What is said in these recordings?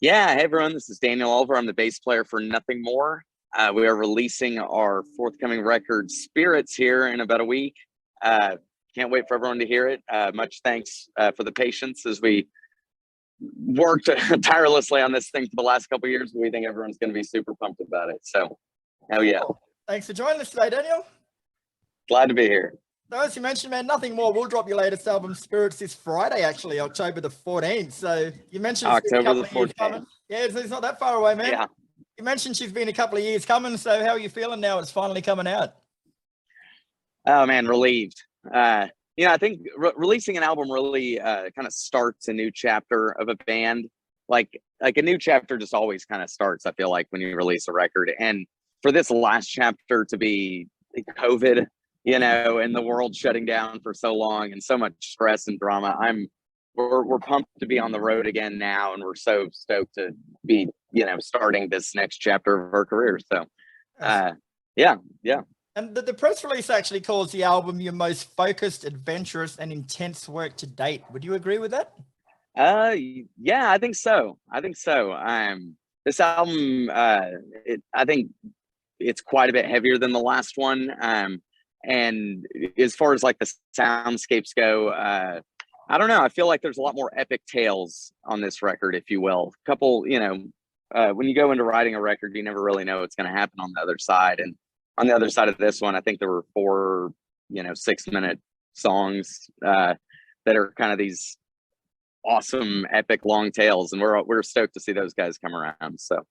Yeah, hey everyone, this is Daniel Oliver. I'm the bass player for Nothing More. We are releasing our forthcoming record, Spirits, here in about a week. Can't wait for everyone to hear it. Much thanks for the patience as we worked tirelessly on this thing for the last couple of years. We think everyone's going to be super pumped about it. So, hell yeah. Thanks for joining us today, Daniel. Glad to be here. So as you mentioned, man, Nothing More will drop your latest album, Spirits, this Friday, actually, October the 14th. So you mentioned it's been a couple of years coming. Yeah, it's not that far away, man. Yeah. You mentioned she's been a couple of years coming. So how are you feeling now it's finally coming out? Oh, man, relieved. I think releasing an album really kind of starts a new chapter of a band. Like a new chapter just always kind of starts, I feel like, when you release a record. And for this last chapter to be COVID, and the world shutting down for so long and so much stress and drama, we're pumped to be on the road again now, and we're so stoked to be starting this next chapter of our career. So yeah. And the press release actually calls the album your most focused, adventurous, and intense work to date. Would you agree with that? Yeah, I think so. This album, I think it's quite a bit heavier than the last one. And as far as like the soundscapes go, I don't know. I feel like there's a lot more epic tales on this record, if you will. A couple, when you go into writing a record, you never really know what's going to happen on the other side. And on the other side of this one, I think there were 4, 6-minute songs that are kind of these awesome, epic, long tales, and we're stoked to see those guys come around. So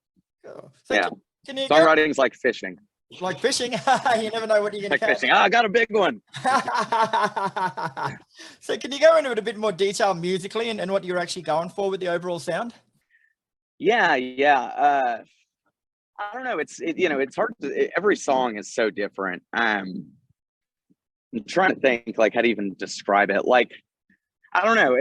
yeah, songwriting's like fishing. Like fishing, you never know what you're going to catch. Fishing. I got a big one. So can you go into it a bit more detail musically and what you're actually going for with the overall sound? Yeah. I don't know. It's hard to, every song is so different. I'm trying to think like how to even describe it. Like, I don't know.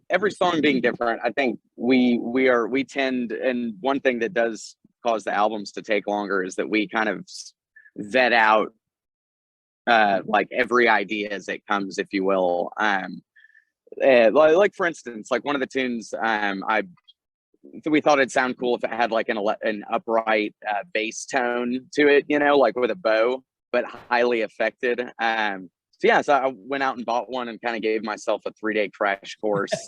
Every song being different. I think we tend, and one thing that does cause the albums to take longer is that we kind of vet out like every idea as it comes, if you will. Like for instance, like one of the tunes, we thought it'd sound cool if it had like an upright bass tone to it, like with a bow, but highly affected. So I went out and bought one and kind of gave myself a 3-day crash course.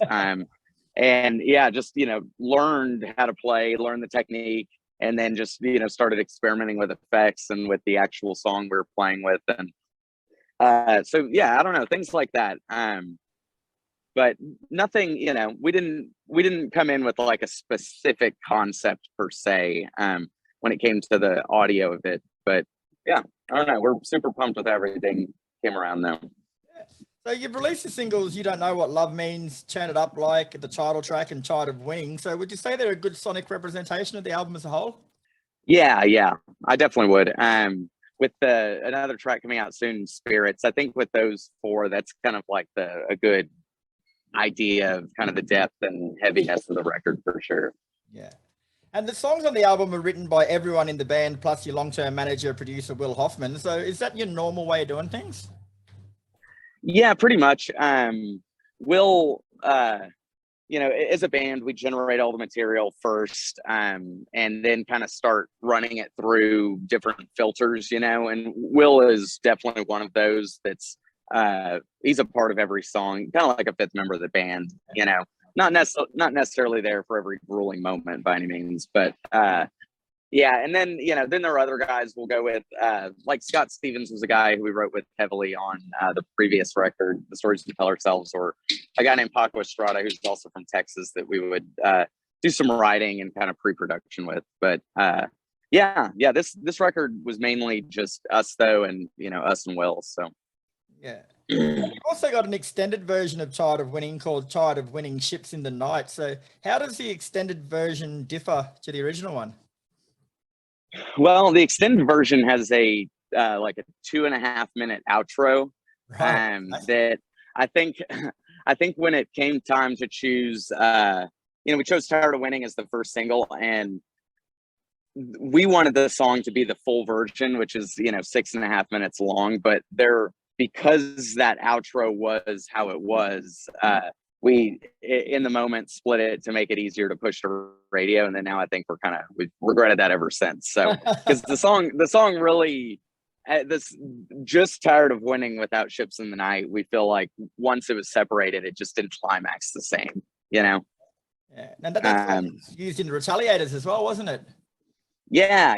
And yeah, just, learned how to play, learn the technique, and then just, started experimenting with effects and with the actual song we were playing with. And so, yeah, I don't know, things like that. But nothing, we didn't come in with like a specific concept per se when it came to the audio of it. But yeah, I don't know, we're super pumped with everything came around though. So you've released the singles You Don't Know What Love Means, Turn It Up Like, the title track, and Tide of Winning. So would you say they're a good sonic representation of the album as a whole? Yeah, I definitely would. With another track coming out soon, Spirits, I think with those 4, that's kind of like a good idea of kind of the depth and heaviness of the record for sure. Yeah. And the songs on the album are written by everyone in the band, plus your long-term manager, producer, Will Hoffman. So is that your normal way of doing things? Yeah, pretty much. We'll, as a band, we generate all the material first, and then kind of start running it through different filters, and Will is definitely one of those that's, he's a part of every song, kind of like a fifth member of the band, not necessarily there for every grueling moment by any means, but, yeah, and then then there are other guys we'll go with. Like Scott Stevens was a guy who we wrote with heavily on the previous record, The Stories We Tell Ourselves, or a guy named Paco Estrada, who's also from Texas, that we would do some writing and kind of pre-production with. But this record was mainly just us though, and us and Will. So yeah. You've also got an extended version of Tide of Winning called Tide of Winning Ships in the Night. So how does the extended version differ to the original one? Well, the extended version has a like a 2.5-minute outro. Right. That I think when it came time to choose, we chose Tired of Winning as the first single, and we wanted the song to be the full version, which is 6.5 minutes long. But because that outro was how it was, we in the moment split it to make it easier to push to radio, and then now I think we've regretted that ever since. So because the song really, this just tired of winning without ships in the night, we feel like once it was separated, it just didn't climax the same, you know. Yeah, and that's used in the Retaliators as well, wasn't it? Yeah.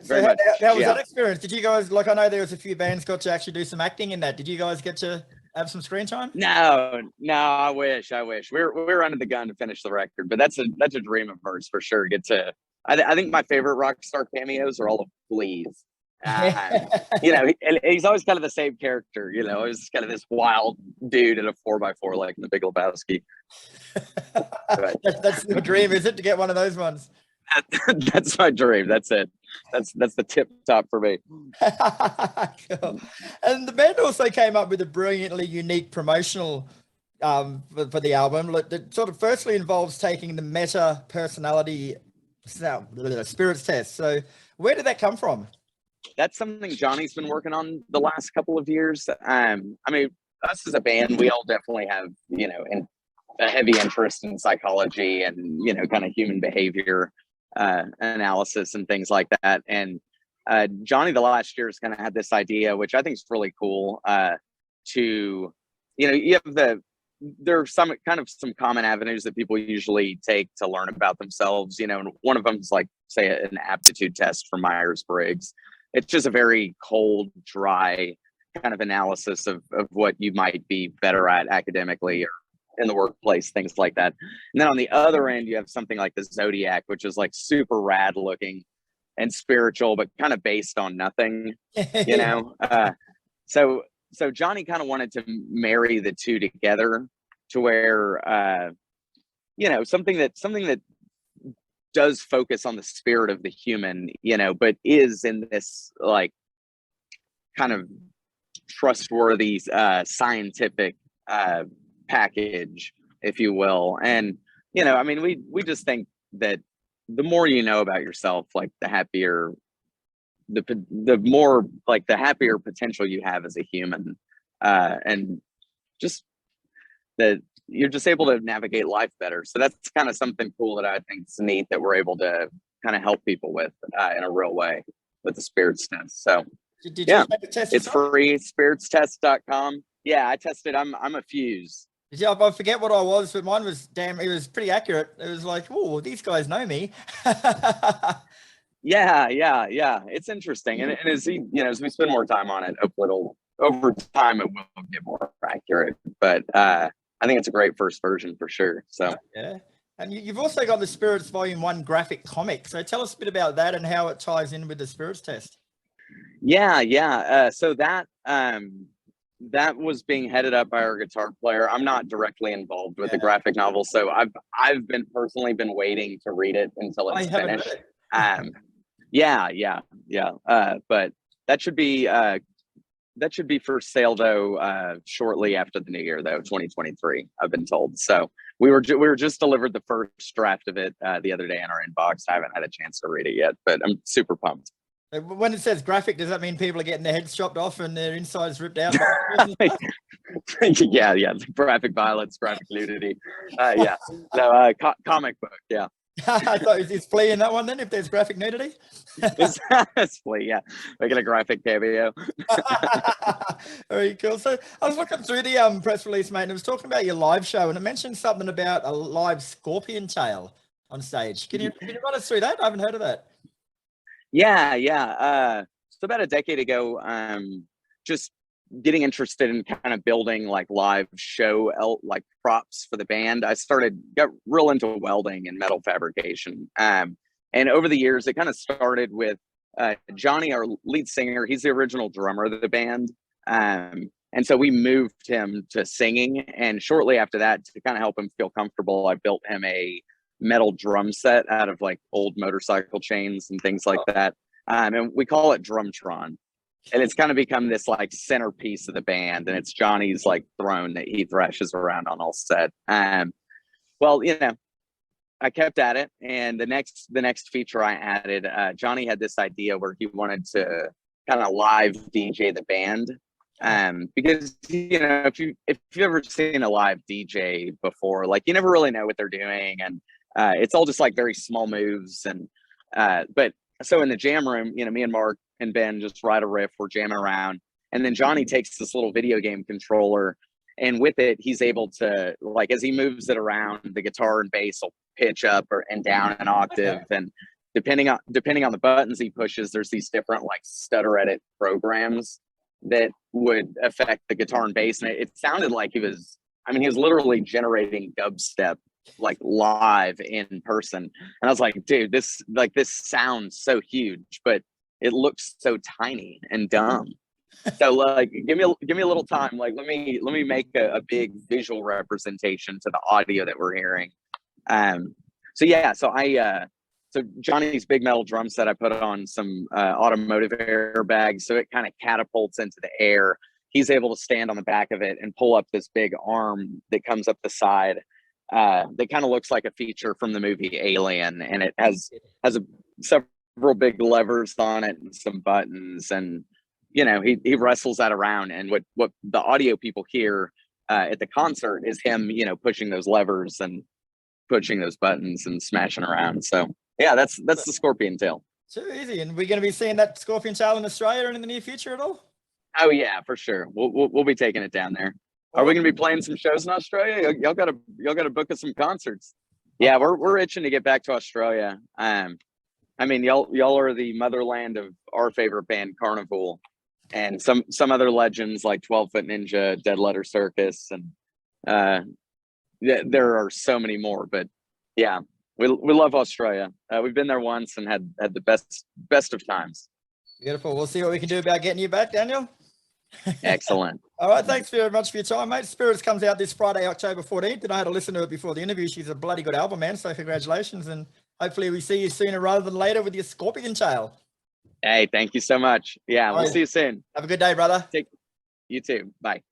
So how was that experience? Did you guys, like, I know there was a few bands got to actually do some acting in that. Did you guys get to have some screen time? No, I wish. We're under the gun to finish the record, but that's a dream of ours for sure. I think my favorite rock star cameos are all of Flea's. You know, and he's always kind of the same character, you know, he's kind of this wild dude in a 4x4 like in the Big Lebowski. That's the dream, is it, to get one of those ones? That's my dream. That's it. That's the tip top for me. Cool. And the band also came up with a brilliantly unique promotional for the album that sort of firstly involves taking the meta personality spirits test. So where did that come from? That's something Johnny's been working on the last couple of years. I mean, us as a band, we all definitely have, you know, a heavy interest in psychology and, you know, kind of human behavior analysis and things like that. And Johnny the last year has kind of had this idea, which I think is really cool, to, you know, you have there are some common avenues that people usually take to learn about themselves, you know, and one of them is like, say, an aptitude test for Myers-Briggs. It's just a very cold, dry kind of analysis of what you might be better at academically or in the workplace, things like that. And then on the other end, you have something like the Zodiac, which is like super rad looking and spiritual, but kind of based on nothing, you know? So Johnny kind of wanted to marry the two together to where, you know, something that does focus on the spirit of the human, you know, but is in this like kind of trustworthy scientific package, if you will. And, you know, I mean, we just think that the more you know about yourself, like the happier, the more like the happier potential you have as a human, and just that you're just able to navigate life better. So that's kind of something cool that I think is neat that we're able to kind of help people with in a real way with the spirits test. So did you take the test? It's free, spiritstest.com. Yeah, I tested. I'm a fuse. Yeah, I forget what I was, but mine was it was pretty accurate. It was like, oh, these guys know me. Yeah. It's interesting. And as you know, as we spend more time on it, over time it will get more accurate. But I think it's a great first version for sure. So yeah. And you've also got the Spirits Volume 1 graphic comic. So tell us a bit about that and how it ties in with the Spirits test. Yeah. So that was being headed up by our guitar player. I'm not directly involved with the graphic novel, so I've been personally waiting to read it until it's finished. But that should be for sale though shortly after the new year though, 2023. I've been told. So we were just delivered the first draft of it the other day in our inbox. I haven't had a chance to read it yet, but I'm super pumped. When it says graphic, does that mean people are getting their heads chopped off and their insides ripped out? Yeah. Graphic violence, graphic nudity. Comic book. Yeah. I thought is Flea in that one then? If there's graphic nudity, it's Flea. Yeah, making a graphic cameo. Very cool. So I was looking through the press release, mate, and it was talking about your live show, and it mentioned something about a live scorpion tail on stage. Can you run us through that? I haven't heard of that. Yeah. So about a decade ago, just getting interested in kind of building like live show like props for the band, I got real into welding and metal fabrication. And over the years, it kind of started with Johnny, our lead singer. He's the original drummer of the band. And so we moved him to singing. And shortly after that, to kind of help him feel comfortable, I built him a metal drum set out of like old motorcycle chains and things like that. And we call it Drumtron. And it's kind of become this like centerpiece of the band. And it's Johnny's like throne that he thrashes around on all set. Well, you know, I kept at it. And the next feature I added, Johnny had this idea where he wanted to kind of live DJ the band. Because if you've ever seen a live DJ before, like you never really know what they're doing, and it's all just like very small moves. And but so in the jam room, me and Mark and Ben just write a riff, we're jamming around, and then Johnny takes this little video game controller, and with it he's able to, like, as he moves it around, the guitar and bass will pitch up and down an octave, and depending on the buttons he pushes, there's these different like stutter edit programs that would affect the guitar and bass. And it sounded like he was literally generating dubstep like live in person. And I was like, dude, this sounds so huge, but it looks so tiny and dumb. So like, give me a little time. Like, let me make a big visual representation to the audio that we're hearing. So Johnny's big metal drum set, I put on some automotive airbags, so it kind of catapults into the air. He's able to stand on the back of it and pull up this big arm that comes up the side that kind of looks like a feature from the movie Alien, and it has several big levers on it and some buttons, and he wrestles that around, and what the audio people hear at the concert is him pushing those levers and pushing those buttons and smashing around. So yeah, that's the Scorpion Tail. Too easy. And we're going to be seeing that Scorpion Tail in Australia and in the near future at all? Oh yeah, for sure. We'll be taking it down there. Are we going to be playing some shows in Australia? Y'all got to book us some concerts. Yeah, we're itching to get back to Australia. Y'all are the motherland of our favorite band, Carnival, and some other legends like 12 Foot Ninja, Dead Letter Circus, and there are so many more. But yeah, we love Australia. We've been there once and had the best of times. Beautiful. We'll see what we can do about getting you back, Daniel. Excellent. All right, thanks very much for your time, mate. Spirits comes out this Friday, October 14th, and I had to listen to it before the interview. She's a bloody good album, man, so congratulations, and hopefully we see you sooner rather than later with your Scorpion Tail. Hey, thank you so much. Yeah, we'll see you soon. Have a good day, brother. You too. Bye.